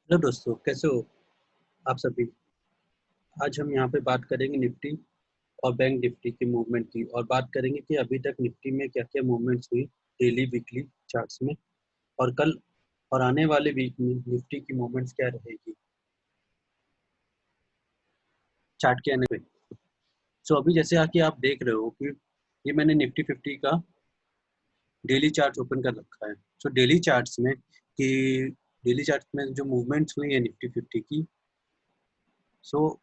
Hello दोस्तों, कैसे हो आप सभी। आज हम यहाँ पे बात करेंगे निफ्टी और बैंक निफ्टी की मूवमेंट की, और बात करेंगे कि अभी तक निफ्टी में क्या क्या मूवमेंट्स हुई डेली वीकली चार्ट्स में, और कल और आने वाले वीक में निफ्टी की मूवमेंट्स क्या रहेगी चार्ट के आने पे। सो अभी जैसे आके आप देख रहे हो कि ये मैंने निफ्टी 50 का डेली चार्ट ओपन कर रखा है। सो डेली चार्ट्स में जो मूवमेंट्स हुई है निफ्टी 50 की, सो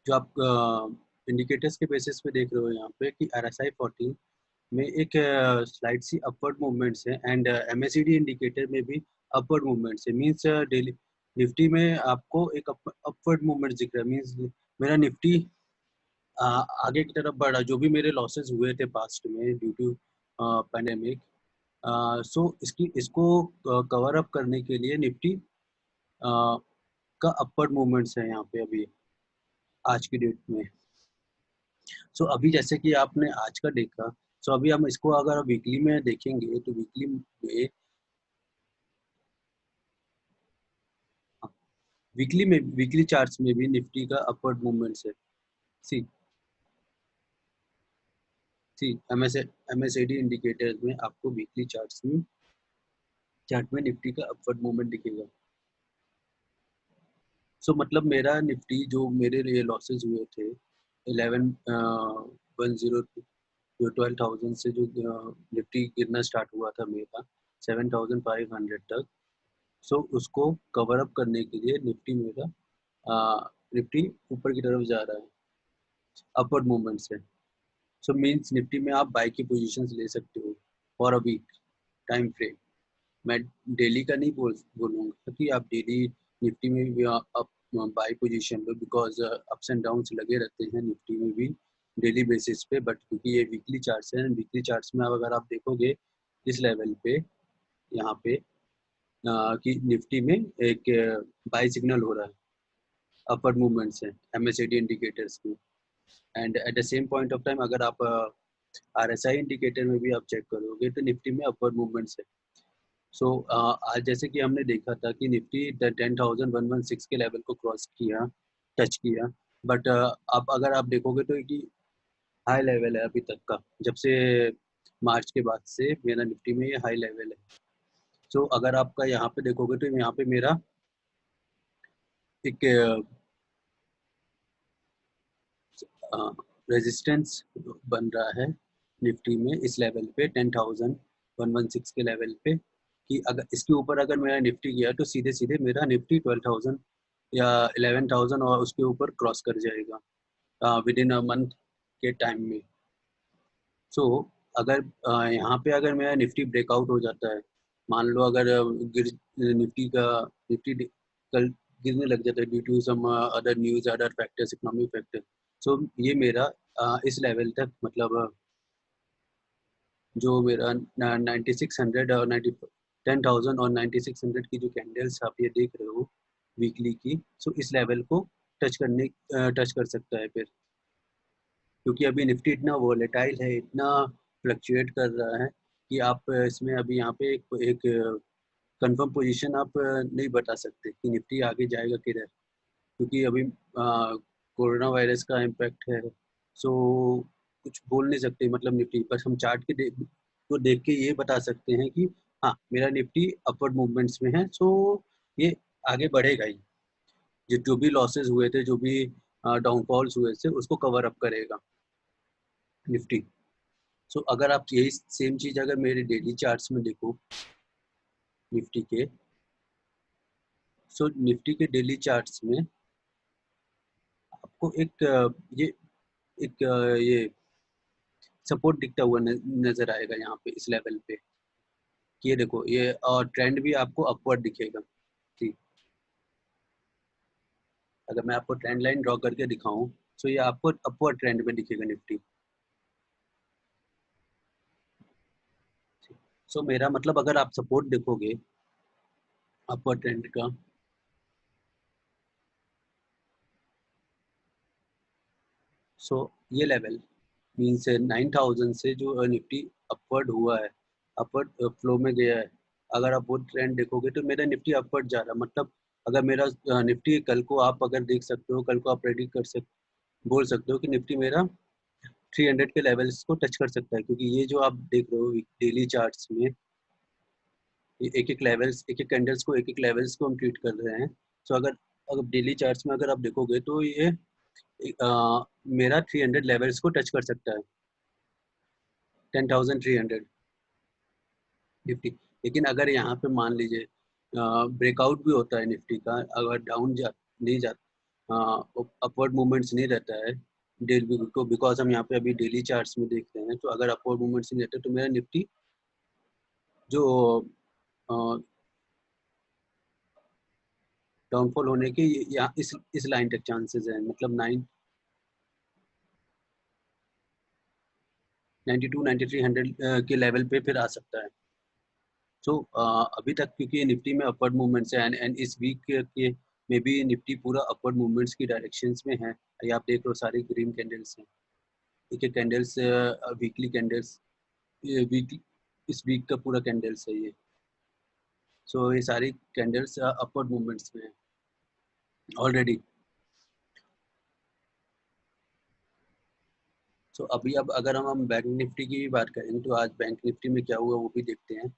जो आप इंडिकेटर्स के बेसिस पे देख रहे हो यहाँ पे कि RSI 40 में एक स्लाइड सी अपवर्ड मूवमेंट्स है, एंड MACD इंडिकेटर में भी अपवर्ड मूवमेंट्स है। मींस डेली निफ्टी में आपको एक अपवर्ड मूवमेंट दिख रहा है। मींस मेरा निफ्टी आगे की तरफ बढ़ा। जो भी मेरे लॉसेस हुए थे पास्ट में ड्यू टू पैंडेमिक, सो इसको कवर अप करने के लिए निफ्टी का अपवर्ड मूवमेंट्स है यहाँ पे अभी आज की डेट में। सो अभी जैसे कि आपने आज का देखा, सो अभी हम इसको अगर वीकली में देखेंगे तो वीकली में वीकली चार्ट्स में भी निफ्टी का अपवर्ड मूवमेंट्स है। सी सी MACD इंडिकेटर्स में आपको वीकली चार्ट में निफ्टी का अपवर्ड मूवमेंट दिखेगा। सो मतलब मेरा निफ्टी जो मेरे लिए लॉसेस हुए थे 11 10 जो 12,000 से जो निफ्टी गिरना स्टार्ट हुआ था मेरा 7,500 तक। सो उसको कवर अप करने के लिए निफ्टी ऊपर की तरफ जा रहा है, अपवर्ड मूवमेंट से। सो मीन्स निफ्टी में आप बाई की पोजीशंस ले सकते हो for a week time frame. मैं डेली का नहीं बोलूँगा कि आप डेली निफ्टी में भी आप by position low, because ups and downs लगे रहते हैं निफ्टी में भी डेली बेसिस पे। बट क्योंकि ये वीकली चार्ट्स हैं, वीकली चार्ट्स में अगर आप देखोगे इस लेवल पे यहाँ पे कि निफ्टी में एक बाई सिग्नल हो रहा है, अपवर्ड मूवमेंट्स है MACD इंडिकेटर्स में। And at the same point of time अगर आप RSI इंडिकेटर में भी आप चेक करोगे तो निफ्टी में अपवर्ड मूवमेंट्स है। सो आज जैसे कि हमने देखा था कि निफ्टी 10,116 के लेवल को क्रॉस किया, टच किया। बट अब अगर आप देखोगे तो कि हाई लेवल है अभी तक का, जब से मार्च के बाद से मेरा निफ्टी में ये हाई लेवल है। सो अगर आपका यहाँ पे देखोगे तो यहाँ पे मेरा एक रेजिस्टेंस बन रहा है निफ्टी में इस लेवल पे 10,116 के लेवल पे, कि अगर इसके ऊपर अगर मेरा निफ्टी गया तो सीधे सीधे मेरा निफ्टी 12,000 या 11,000 और उसके ऊपर क्रॉस कर जाएगा विद इन अ मंथ के टाइम में। सो अगर यहाँ पे अगर मेरा निफ्टी ब्रेकआउट हो जाता है, मान लो अगर गिर निफ्टी कल गिरने लग जाता है due to some other news, other factors, economic factor. So ये मेरा इस लेवल तक मतलब जो मेरा 9600 और 10,000 और 9600 की जो कैंडल्स आप ये देख रहे हो वीकली की, सो इस लेवल को टच कर सकता है फिर। क्योंकि अभी निफ्टी इतना वोलेटाइल है, इतना फ्लक्चुएट कर रहा है कि आप इसमें अभी यहाँ पे एक कंफर्म पोजीशन आप नहीं बता सकते कि निफ्टी आगे जाएगा किधर, क्योंकि अभी कोरोना वायरस का इम्पैक्ट है। सो कुछ बोल नहीं सकते मतलब निफ्टी, बस हम चार्ट को देख के ये बता सकते हैं कि हाँ मेरा निफ्टी अपवर्ड मूवमेंट्स में है। सो ये आगे बढ़ेगा ही, जो भी लॉसेस हुए थे, जो भी डाउनफॉल्स हुए थे, उसको कवर अप करेगा निफ्टी। सो अगर आप यही सेम चीज अगर मेरे डेली चार्ट्स में देखो निफ्टी के, सो निफ्टी के डेली चार्ट्स में आपको ये ये सपोर्ट दिखता हुआ नजर आएगा यहाँ पे इस लेवल पे। कि ये देखो ये, और ट्रेंड भी आपको अपवर्ड दिखेगा। ठीक, अगर मैं आपको ट्रेंड लाइन ड्रॉ करके दिखाऊं, तो ये आपको अपवर्ड ट्रेंड में दिखेगा निफ्टी। सो मेरा मतलब अगर आप सपोर्ट देखोगे अपवर्ड ट्रेंड का, सो ये लेवल मीन्स 9,000 से जो निफ्टी अपवर्ड हुआ है, अपवर्ड फ्लो में गया है, अगर आप वो ट्रेंड देखोगे तो मेरा निफ्टी अपवर्ड जा रहा है। मतलब अगर मेरा निफ्टी कल को आप अगर देख सकते हो, कल को आप प्रेडिक्ट बोल सकते हो कि निफ्टी मेरा 300 के लेवल्स को टच कर सकता है, क्योंकि ये जो आप देख रहे हो डेली चार्ट्स में, ये एक एक लेवल्स, एक एक कैंडल्स को, एक एक लेवल्स को हम ट्रीट कर रहे हैं। सो अगर अगर डेली चार्ट्स में अगर आप देखोगे तो ये मेरा 300 लेवल्स को टच कर सकता है, 10,300 निफ्टी। लेकिन अगर यहाँ पे मान लीजिए ब्रेकआउट भी होता है निफ्टी का, अगर डाउन जा नहीं जा अपवर्ड मूवमेंट्स नहीं रहता है डेली को, बिकॉज हम यहाँ पे अभी डेली चार्ट्स में देख रहे हैं, तो अगर अपवर्ड मूवमेंट्स नहीं रहते तो मेरा निफ्टी जो डाउनफॉल होने के यहाँ इस लाइन तक चांसेस हैं, मतलब 92-9300 के लेवल पे फिर आ सकता है। सो अभी तक क्योंकि निफ्टी में अपवर्ड मूवमेंट्स है, एंड इस वीक के में भी निफ्टी पूरा अपवर्ड मूवमेंट्स की डायरेक्शंस में है। ये आप देख लो सारी ग्रीन कैंडल्स हैं, एक एक कैंडल्स वीकली कैंडल्स, ये वीक इस वीक का पूरा कैंडल्स है ये। सो ये सारी कैंडल्स अपवर्ड मूवमेंट्स में है ऑलरेडी। सो अभी अब अगर हम बैंक निफ्टी की भी बात करेंगे तो आज बैंक निफ्टी में क्या हुआ वो भी देखते हैं।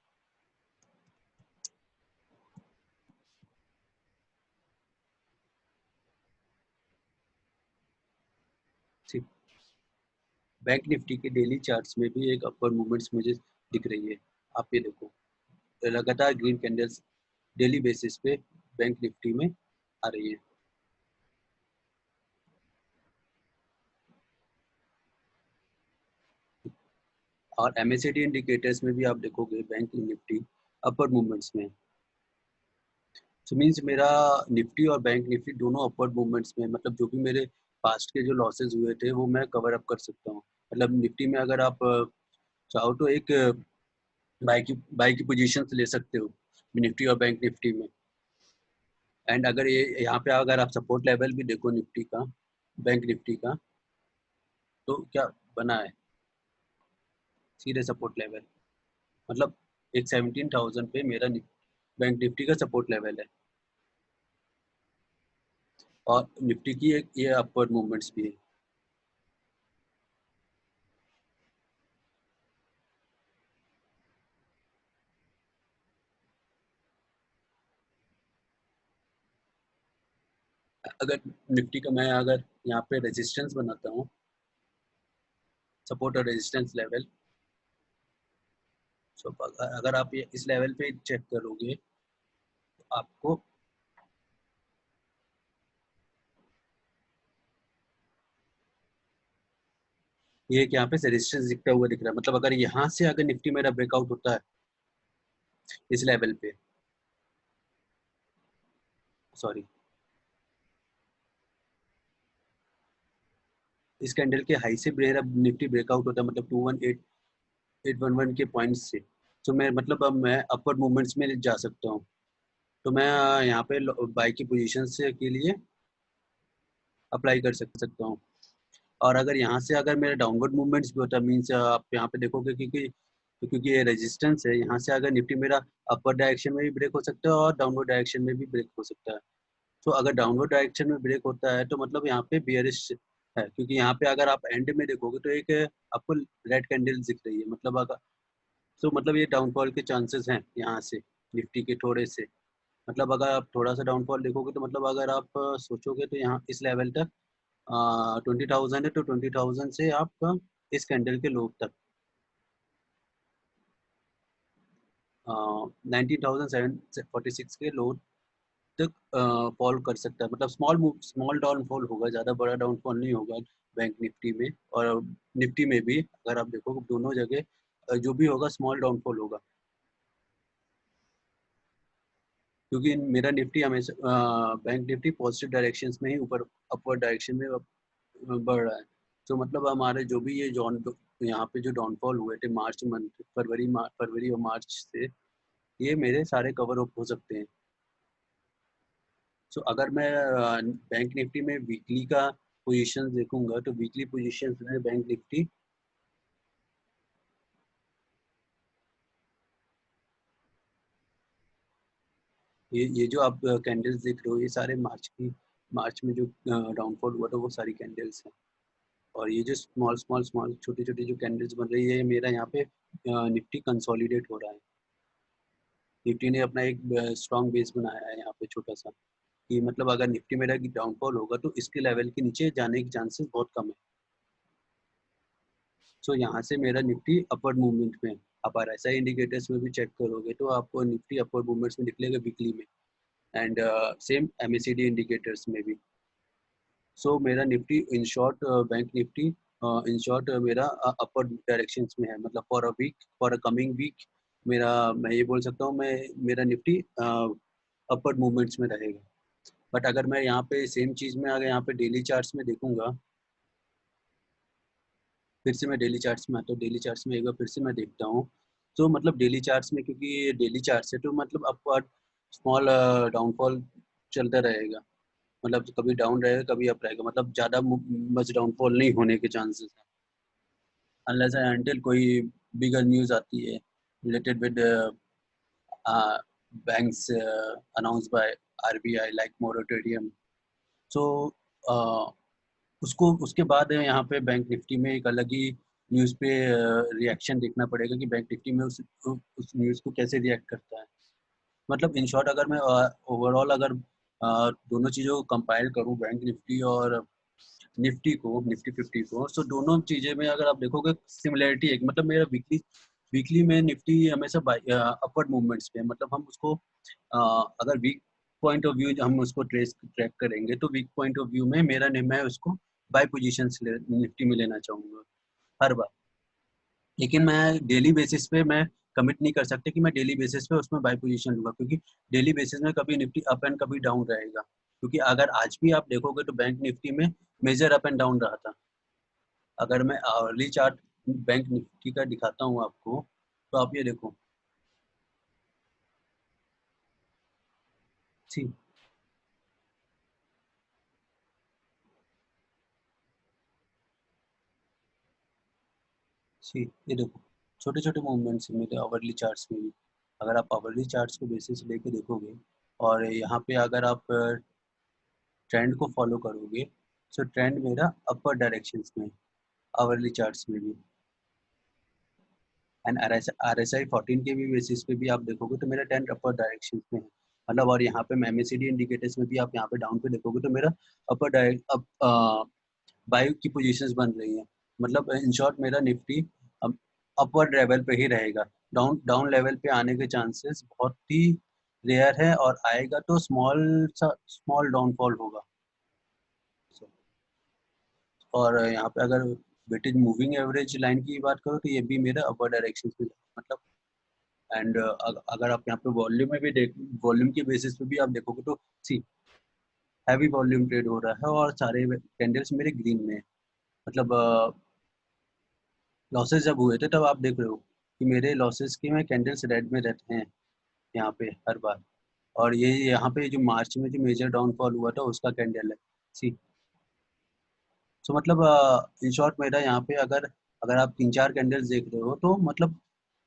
बैंक निफ्टी के डेली चार्ट्स में भी एक अपवर्ड मूवमेंट्स मुझे दिख रही है। आप ये देखो लगातार ग्रीन कैंडल्स डेली बेसिस पे बैंक निफ्टी में आ रही है। और एमएससीआईडी इंडिकेटर्स में भी आप देखोगे बैंक निफ्टी अपवर्ड मूवमेंट्स में। सो मीन्स मेरा निफ्टी और बैंक निफ्टी दोनों अपवर्ड मूवमेंट्स में, मतलब जो भी मेरे पास्ट के जो लॉसेस हुए थे वो मैं कवर अप कर सकता हूँ। मतलब निफ्टी में अगर आप चाहो तो एक बाई की पोजीशन ले सकते हो निफ्टी और बैंक निफ्टी में। एंड अगर ये यहाँ पे अगर आप सपोर्ट लेवल भी देखो निफ्टी का, बैंक निफ्टी का, तो क्या बना है सीधे सपोर्ट लेवल, मतलब एक 17,000 पे मेरा बैंक निफ्टी का सपोर्ट लेवल है, और निफ्टी की एक ये अपवर्ड मूवमेंट्स भी है। अगर निफ्टी का मैं अगर यहाँ पे रेजिस्टेंस बनाता हूँ, सपोर्ट और रेजिस्टेंस लेवल, सो अगर आप ये इस लेवल पे चेक करोगे तो आपको ये एक यहाँ पे रेजिस्टेंस दिखता हुआ दिख रहा है। मतलब अगर यहाँ से अगर निफ्टी मेरा ब्रेकआउट होता है इस लेवल पे, सॉरी इस कैंडल के हाई से मेरा निफ्टी ब्रेकआउट होता है, मतलब 218,811 के पॉइंट्स से, तो मैं मतलब अब मैं अपवर्ड मूवमेंट्स में जा सकता हूँ। तो मैं यहाँ पे बाई की पोजीशन से के लिए अप्लाई कर सकता हूँ। और अगर यहाँ से अगर मेरा डाउनवर्ड मूवमेंट्स भी होता है, मीन्स आप यहाँ पे देखोगे क्योंकि ये रेजिस्टेंस है, यहाँ से अगर निफ्टी मेरा अपर डायरेक्शन में भी ब्रेक हो सकता है और डाउनवर्ड डायरेक्शन में भी ब्रेक हो सकता है। तो अगर डाउनवर्ड डायरेक्शन में ब्रेक होता है तो मतलब यहाँ पे बियरिश है, क्योंकि यहाँ पे अगर आप एंड में देखोगे तो एक आपको रेड कैंडल दिख रही है, मतलब अगर तो मतलब ये डाउनफॉल के चांसेस हैं यहाँ से निफ्टी के थोड़े से। मतलब अगर आप थोड़ा सा डाउनफॉल देखोगे तो मतलब अगर आप सोचोगे तो यहाँ इस लेवल तक 20,000 है, तो 20,000 से आप इस कैंडल के लो तक 19,746 के लो तक फॉल कर सकता है। मतलब स्मॉल डाउनफॉल होगा, ज़्यादा बड़ा डाउनफॉल नहीं होगा बैंक निफ्टी में और निफ्टी में भी। अगर आप देखो दोनों जगह जो भी होगा स्मॉल डाउनफॉल होगा, क्योंकि मेरा निफ्टी हमेशा बैंक निफ्टी पॉजिटिव डायरेक्शंस में ही ऊपर अपवर्ड डायरेक्शन में बढ़ रहा है। तो मतलब हमारे जो भी ये जॉन यहाँ पे जो डाउनफॉल हुए थे मार्च मंथ, फरवरी और मार्च से, ये मेरे सारे कवर अप हो सकते हैं। सो अगर मैं बैंक निफ्टी में वीकली का पोजीशन देखूंगा तो वीकली पोजीशन में बैंक निफ्टी ये जो आप कैंडल्स देख रहे हो, ये सारे मार्च में जो डाउनफॉल हुआ था वो सारी कैंडल्स हैं। और ये जो स्मॉल स्मॉल स्मॉल छोटी छोटी जो कैंडल्स बन रही है, मेरा यहाँ पे निफ्टी कंसोलिडेट हो रहा है। निफ्टी ने अपना एक स्ट्रॉन्ग बेस बनाया है यहाँ पे छोटा सा, कि मतलब अगर निफ्टी मेरा डाउनफॉल होगा तो इसके लेवल के नीचे जाने के चांसेस बहुत कम है। सो यहाँ से मेरा निफ्टी अपवर्ड मूवमेंट में है। आप RSI इंडिकेटर्स में भी चेक करोगे तो आपको निफ्टी अपवर्ड मूवमेंट्स में निकलेगा वीकली में, एंड सेम MACD इंडिकेटर्स में भी। सो मेरा Nifty in short, bank Nifty in short मेरा अपवर्ड डायरेक्शंस में है, मतलब for a week, for a coming week मेरा, मैं ये बोल सकता हूँ मैं, मेरा निफ्टी अपवर्ड मूवमेंट्स में रहेगा। बट अगर मैं यहाँ पे सेम चीज़ में अगर यहाँ पे डेली चार्ट्स में देखूंगा, फिर से मैं डेली चार्ट्स में आता हूँ, डेली चार्ट्स में एक बार फिर से मैं देखता हूँ। तो मतलब डेली चार्ट्स में, क्योंकि ये डेली चार्ट्स है तो मतलब अपवर्ड स्मॉल डाउनफॉल चलता रहेगा, मतलब कभी डाउन रहेगा कभी अप रहेगा, मतलब ज़्यादा मच डाउनफॉल नहीं होने के चांसेस हैं, अनलेस एंड अनटिल कोई बिगर न्यूज़ आती है related with banks announce by RBI like moratorium. So उसको उसके बाद यहाँ पे बैंक निफ्टी में एक अलग ही न्यूज़ पे रिएक्शन देखना पड़ेगा कि बैंक निफ्टी में उस न्यूज़ को कैसे रिएक्ट करता है। मतलब इन शॉर्ट अगर मैं ओवरऑल अगर दोनों चीज़ों को कंपाइल करूँ, बैंक निफ्टी और निफ्टी 50 को, तो दोनों चीज़ें में अगर आप देखोगे सिमिलरिटी है, मतलब मेरा वीकली वीकली में निफ्टी हमेशा अपवर्ड मूवमेंट्स पे है। मतलब हम उसको अगर वीक पॉइंट ऑफ व्यू हम उसको ट्रैक करेंगे तो वीक पॉइंट ऑफ व्यू में मेरा मैं उसको बाय पोजीशन निफ्टी में लेना चाहूँगा हर बार। लेकिन मैं डेली बेसिस पे मैं कमिट नहीं कर सकते कि मैं डेली बेसिस पे उसमें बाय पोजीशन लूँगा, क्योंकि डेली बेसिस में कभी निफ्टी अप एंड कभी डाउन रहेगा। क्योंकि अगर आज भी आप देखोगे तो बैंक निफ्टी में मेजर अप एंड डाउन रहा था। अगर मैं आवरली चार्ट बैंक निफ्टी का दिखाता हूँ आपको, तो आप ये देखो, सी सी ये देखो, छोटे छोटे मूवमेंट्स हैं मेरे आवरली चार्ट्स में भी। अगर आप आवरली चार्ट्स को बेसिस लेके देखोगे और यहाँ पे अगर आप ट्रेंड को फॉलो करोगे, तो ट्रेंड मेरा अपर डायरेक्शंस में, आवरली चार्ट्स में भी। एंड RSI 14 के भी बेसिस पे भी आप देखोगे तो मेरा ट्रेंड अपर डायरेक्शन में है, मतलब। और यहाँ पे MACD इंडिकेटर्स में भी आप यहाँ पे डाउन पे देखोगे तो मेरा अपर डायरेक्ट अप बाय की पोजीशंस बन रही हैं। मतलब इन शॉर्ट मेरा निफ्टी अपवर्ड लेवल पे ही रहेगा। डाउन डाउन लेवल पे आने के चांसेस बहुत ही रेयर है, और आएगा तो स्मॉल डाउनफॉल होगा। So, और यहाँ पे अगर वेटेज मूविंग एवरेज लाइन की बात करो तो ये भी मेरा अपर डायरेक्शन में, मतलब। एंड अगर आप यहाँ पे वॉल्यूम में भी देख, वॉल्यूम के बेसिस पे भी आप देखोगे तो सी हैवी वॉल्यूम ट्रेड हो रहा है और सारे कैंडल्स मेरे ग्रीन में है। मतलब लॉसेस जब हुए थे तब आप देख रहे हो कि मेरे लॉसेस के में कैंडल्स रेड में रहते हैं यहाँ पे हर बार। और ये यहाँ पे जो मार्च में जो मेजर डाउनफॉल हुआ था उसका कैंडल है, सी। सो मतलब इन शॉर्ट मेरा यहाँ पे अगर अगर आप 3-4 कैंडल्स देख रहे हो तो मतलब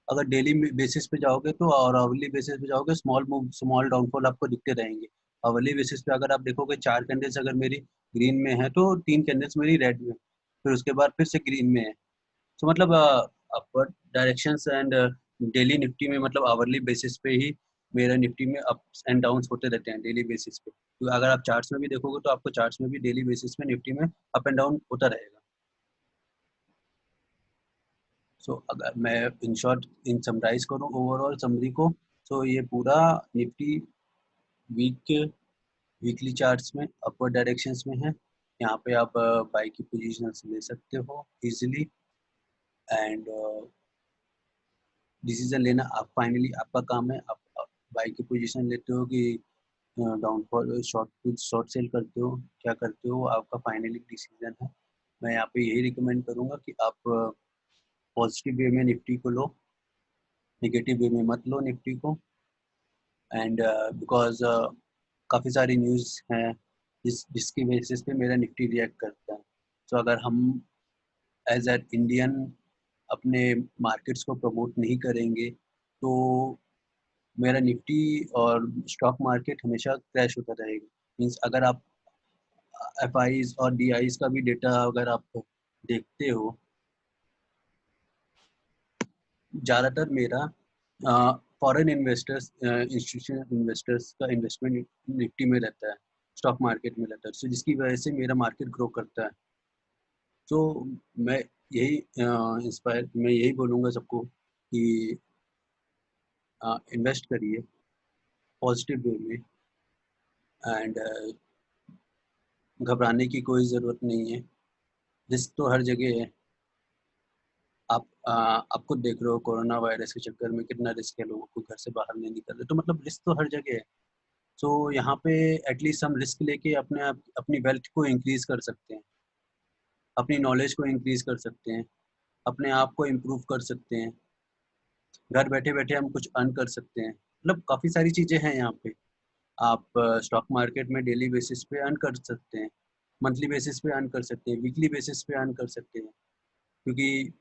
अगर डेली बेसिस पे जाओगे तो, और आवरली बेसिस पे जाओगे, स्मॉल मूव स्मॉल डाउनफॉल आपको दिखते रहेंगे। आवरली बेसिस पे अगर आप देखोगे 4 कैंडल्स अगर मेरी ग्रीन में है तो 3 कैंडल्स मेरी रेड में, फिर उसके बाद फिर से ग्रीन में है। तो मतलब upward directions and daily Nifty में, मतलब आवरली बेसिस पे ही मेरा निफ्टी में अप्स एंड डाउन्स होते रहते हैं डेली बेसिस पे। तो अगर आप चार्ट्स में भी देखोगे तो आपको चार्ट्स में भी डेली बेसिस में निफ्टी में अप एंड डाउन होता रहेगा। सो अगर मैं इन शॉर्ट इन समराइज करूँ ओवरऑल समरी को, तो ये पूरा निफ्टी वीक वीकली चार्ट्स में अपवर्ड डायरेक्शंस में है। यहाँ पे आप बाई की पोजीशंस ले सकते हो इजीली, एंड डिसीजन लेना आप फाइनली आपका काम है। आप बाई की पोजीशन लेते हो कि डाउनफॉल शॉर्ट शॉर्ट सेल करते हो, क्या करते हो, आपका फाइनली डिसीजन है। मैं यहाँ पे यही रिकमेंड करूँगा कि आप पॉजिटिव वे में निफ्टी को लो, नेगेटिव वे में मत लो निफ्टी को। एंड बिकॉज काफ़ी सारी न्यूज़ हैं जिसकी बेसिस पे मेरा निफ्टी रिएक्ट करता है। तो अगर हम एज एन इंडियन अपने मार्केट्स को प्रमोट नहीं करेंगे तो मेरा निफ्टी और स्टॉक मार्केट हमेशा क्रैश होता रहेगा। मीन्स अगर आप एफ आईज और डी आईज का भी डेटा अगर आप देखते हो, ज़्यादातर मेरा फॉरेन इन्वेस्टर्स, इंस्टीट्यूशनल इन्वेस्टर्स का इन्वेस्टमेंट निफ्टी में रहता है, स्टॉक मार्केट में रहता है, सो जिसकी वजह से मेरा मार्केट ग्रो करता है। तो मैं यही मैं यही बोलूँगा सबको कि इन्वेस्ट करिए पॉजिटिव वे में, एंड घबराने की कोई ज़रूरत नहीं है। रिस्क तो हर जगह है। आप खुद देख रहे हो कोरोना वायरस के चक्कर में कितना रिस्क है, लोगों को घर से बाहर नहीं निकल रहे, तो मतलब रिस्क तो हर जगह है। सो यहाँ पे एटलीस्ट हम रिस्क लेके अपनी वेल्थ को इंक्रीज कर सकते हैं, अपनी नॉलेज को इंक्रीज कर सकते हैं, अपने आप को इम्प्रूव कर सकते हैं, घर बैठे बैठे हम कुछ अर्न कर सकते हैं। मतलब काफ़ी सारी चीज़ें हैं यहाँ पे। आप स्टॉक मार्केट में डेली बेसिस पे अर्न कर सकते हैं, मंथली बेसिस पे अर्न कर सकते हैं, वीकली बेसिस पे अर्न कर सकते हैं, क्योंकि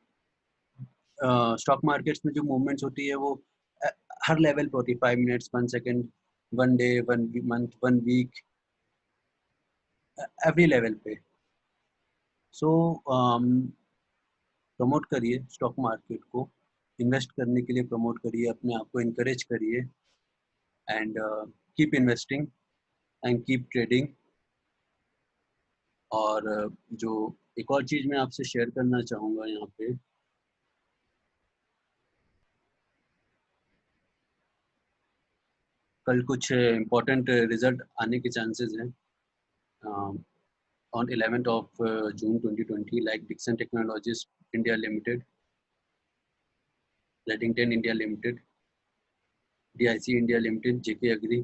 स्टॉक मार्केट्स में जो मूवमेंट्स होती है वो अ, हर लेवल पे होती है, 5 minutes, 1 second, 1 day, 1 month, 1 week, every level पे। सो प्रमोट करिए स्टॉक मार्केट को, इन्वेस्ट करने के लिए प्रमोट करिए, अपने आप को इनकरेज करिए, and keep investing and keep trading. और जो एक और चीज़ मैं आपसे शेयर करना चाहूँगा यहाँ पे, कल कुछ इम्पोर्टेंट रिजल्ट आने के चांसेस हैं। On 11th of June 2020, like Dixon Technologies India Limited, Redington India Limited, DIC India Limited, JK Agri,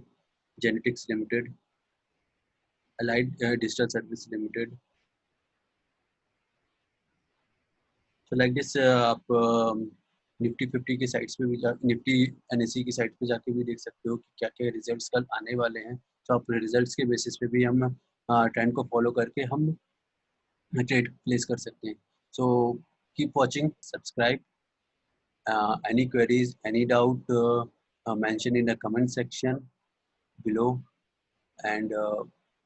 Genetics Limited, Allied Digital Service Limited. So like this आप निफ्टी 50 की साइट्स पे भी Nifty NSE की site पे जाके भी देख सकते हो कि क्या क्या रिजल्ट्स कल आने वाले हैं। तो आप रिजल्ट्स के बेसिस पे भी हम ट्रेंड को फॉलो करके हम ट्रेड प्लेस कर सकते हैं। So keep watching, subscribe, any queries, any doubt, mention in the comment section below, and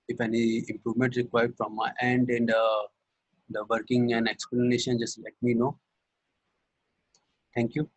if any improvement required from my end in the working and explanation, just let me know. Thank you.